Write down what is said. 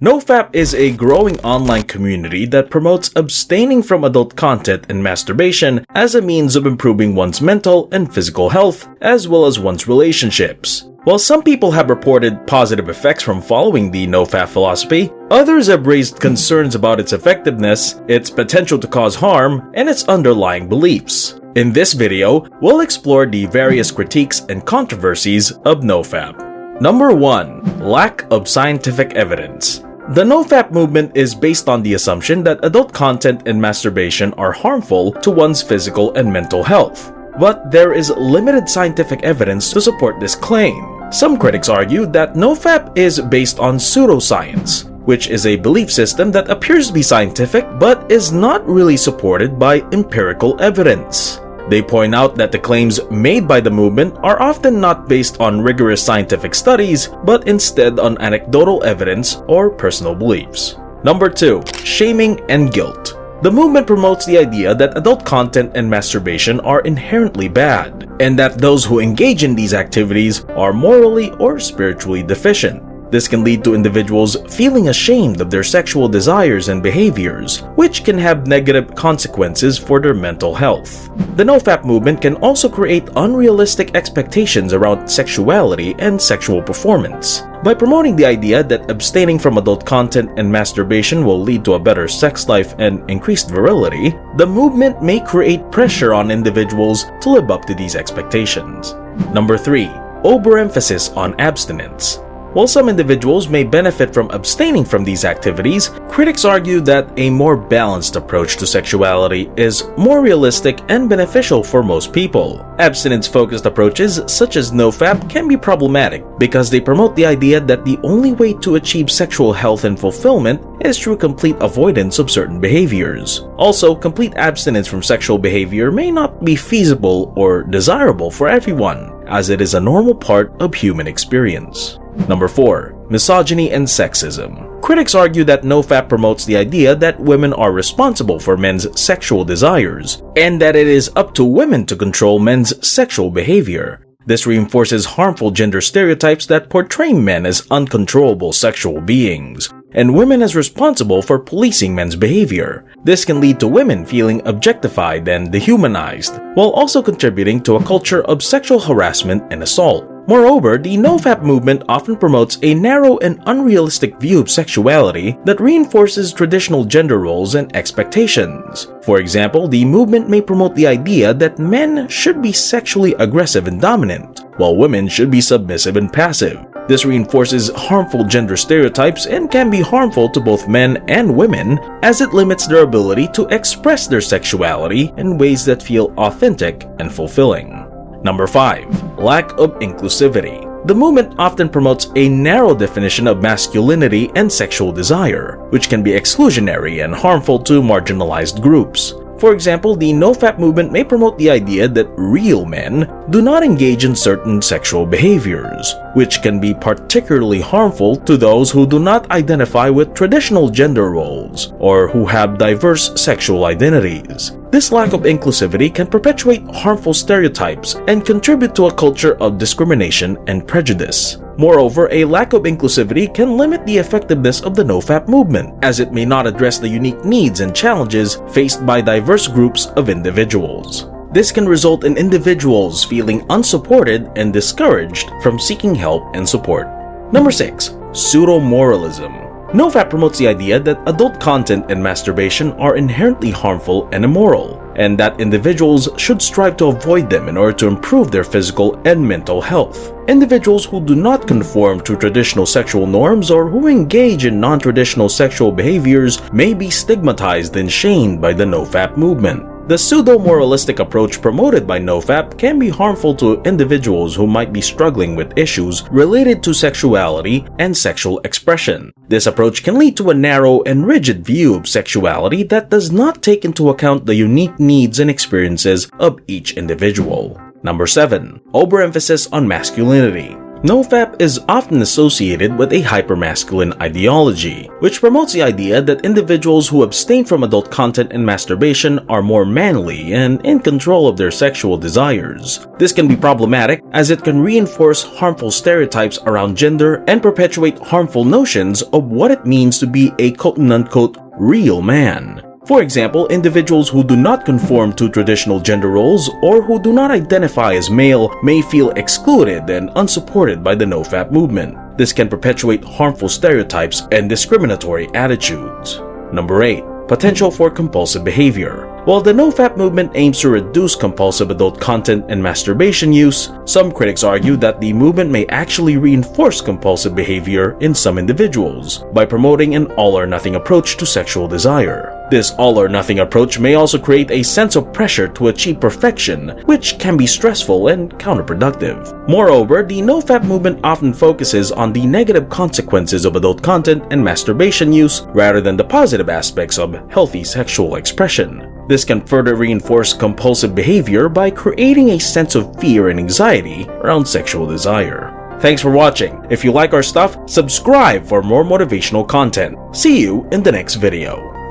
NoFap is a growing online community that promotes abstaining from adult content and masturbation as a means of improving one's mental and physical health, as well as one's relationships. While some people have reported positive effects from following the NoFap philosophy, others have raised concerns about its effectiveness, its potential to cause harm, and its underlying beliefs. In this video, we'll explore the various critiques and controversies of NoFap. Number 1. Lack of scientific evidence. The NoFap movement is based on the assumption that adult content and masturbation are harmful to one's physical and mental health. But there is limited scientific evidence to support this claim. Some critics argue that NoFap is based on pseudoscience, which is a belief system that appears to be scientific but is not really supported by empirical evidence. They point out that the claims made by the movement are often not based on rigorous scientific studies, but instead on anecdotal evidence or personal beliefs. Number 2. Shaming and guilt. The movement promotes the idea that adult content and masturbation are inherently bad, and that those who engage in these activities are morally or spiritually deficient. This can lead to individuals feeling ashamed of their sexual desires and behaviors, which can have negative consequences for their mental health. The NoFap movement can also create unrealistic expectations around sexuality and sexual performance. By promoting the idea that abstaining from adult content and masturbation will lead to a better sex life and increased virility, the movement may create pressure on individuals to live up to these expectations. Number 3. Overemphasis on abstinence. While some individuals may benefit from abstaining from these activities, critics argue that a more balanced approach to sexuality is more realistic and beneficial for most people. Abstinence-focused approaches such as NoFap can be problematic because they promote the idea that the only way to achieve sexual health and fulfillment is through complete avoidance of certain behaviors. Also, complete abstinence from sexual behavior may not be feasible or desirable for everyone, as it is a normal part of human experience. Number 4. Misogyny and sexism. Critics argue that NoFap promotes the idea that women are responsible for men's sexual desires, and that it is up to women to control men's sexual behavior. This reinforces harmful gender stereotypes that portray men as uncontrollable sexual beings, and women as responsible for policing men's behavior. This can lead to women feeling objectified and dehumanized, while also contributing to a culture of sexual harassment and assault. Moreover, the NoFap movement often promotes a narrow and unrealistic view of sexuality that reinforces traditional gender roles and expectations. For example, the movement may promote the idea that men should be sexually aggressive and dominant, while women should be submissive and passive. This reinforces harmful gender stereotypes and can be harmful to both men and women, as it limits their ability to express their sexuality in ways that feel authentic and fulfilling. Number 5. Lack of inclusivity. The movement often promotes a narrow definition of masculinity and sexual desire, which can be exclusionary and harmful to marginalized groups. For example, the NoFap movement may promote the idea that real men do not engage in certain sexual behaviors, which can be particularly harmful to those who do not identify with traditional gender roles or who have diverse sexual identities. This lack of inclusivity can perpetuate harmful stereotypes and contribute to a culture of discrimination and prejudice. Moreover, a lack of inclusivity can limit the effectiveness of the NoFap movement, as it may not address the unique needs and challenges faced by diverse groups of individuals. This can result in individuals feeling unsupported and discouraged from seeking help and support. Number 6. Pseudomoralism. NoFap promotes the idea that adult content and masturbation are inherently harmful and immoral, and that individuals should strive to avoid them in order to improve their physical and mental health. Individuals who do not conform to traditional sexual norms or who engage in non-traditional sexual behaviors may be stigmatized and shamed by the NoFap movement. The pseudo-moralistic approach promoted by NoFap can be harmful to individuals who might be struggling with issues related to sexuality and sexual expression. This approach can lead to a narrow and rigid view of sexuality that does not take into account the unique needs and experiences of each individual. Number 7. Overemphasis on masculinity. NoFap is often associated with a hypermasculine ideology, which promotes the idea that individuals who abstain from adult content and masturbation are more manly and in control of their sexual desires. This can be problematic as it can reinforce harmful stereotypes around gender and perpetuate harmful notions of what it means to be a quote-unquote real man. For example, individuals who do not conform to traditional gender roles or who do not identify as male may feel excluded and unsupported by the NoFap movement. This can perpetuate harmful stereotypes and discriminatory attitudes. Number 8. Potential for compulsive behavior. While the NoFap movement aims to reduce compulsive adult content and masturbation use, some critics argue that the movement may actually reinforce compulsive behavior in some individuals by promoting an all-or-nothing approach to sexual desire. This all-or-nothing approach may also create a sense of pressure to achieve perfection, which can be stressful and counterproductive. Moreover, the NoFap movement often focuses on the negative consequences of adult content and masturbation use rather than the positive aspects of healthy sexual expression. This can further reinforce compulsive behavior by creating a sense of fear and anxiety around sexual desire. Thanks for watching. If you like our stuff, subscribe for more motivational content. See you in the next video.